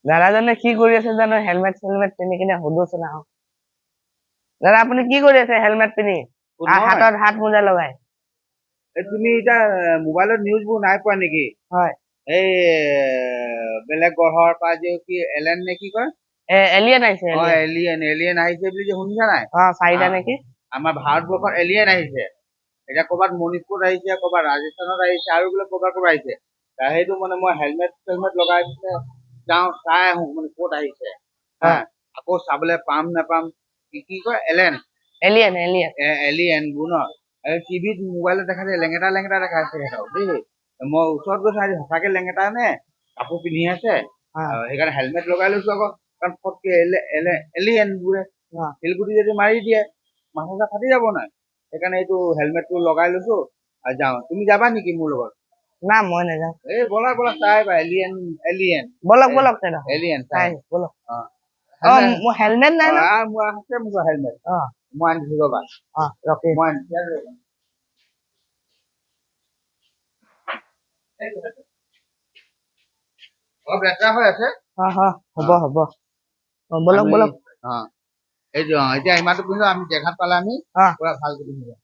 দাদাজনে কি কৰি আছে জানো হেলমেট চেলমেট পিন্ধি কিনে সুধোচোন আহক দাদা আপুনি কি কৰি আছে হেলমেট পিন্ধি হাতত হাত মোজা লগাই তুমি এতিয়া মোবাইলত নিউজবোৰ নাই পোৱা নেকি হয় এই বেলেগ গ্ৰহৰ পৰা যে কি এলেন নে কি কয় এলিয়েন আহিছে এলিয়েন আহিছে বুলি যে শুনিছা নাই চাৰিটা নেকি আমাৰ ভাৰতবৰ্ষত এলিয়েন আহিছে এতিয়া ক'ৰবাত মণিপুৰত আহিছে ক'ৰবাত ৰাজস্থানত আহিছে আৰু বোলে ক'ৰবাত আহিছে সেইটো মানে মই হেলমেট লগাই যাওঁ চাই আহো মানে ক'ত আহিছে আকৌ চাবলৈ পাম নাপাম কি কয় এলিয়েনবোৰ ন টিভিত মোবাইলত দেখাইছে লেঙেটা লেঙেটা দেখাইছে সিহঁতক দেই মই ওচৰত গৈ চাই সঁচাকে লেঙেটা নে কাপোৰ পিন্ধি আছে সেইকাৰণে হেলমেট লগাই লৈছো আকৌ কাৰণ ফটকে এলিয়েনবোৰে শিলগুটি যদি মাৰি দিয়ে মাথা ফাটি যাব নাই সেইকাৰণে এইটো হেলমেটটো লগাই লৈছো আৰু যাওঁ তুমি যাবা নেকি মোৰ লগত না মই নাযাওঁ এই বলা বলা চাই আহিবা এলিয়েন বলক এলিয়েন চাই বলক মোৰ হেলমেট নাই না মোৰ আছে মোৰ হেলমেট মই আনি দিছো ৰ'বা ৰখি মই আনি দিছো অলপ লেতেৰা হৈ আছে হ'ব বলক এইটো এতিয়া ইমানটো পিন্ধো আমি দেখাত পালে আমি পুৰা ভালকে পিন্ধিব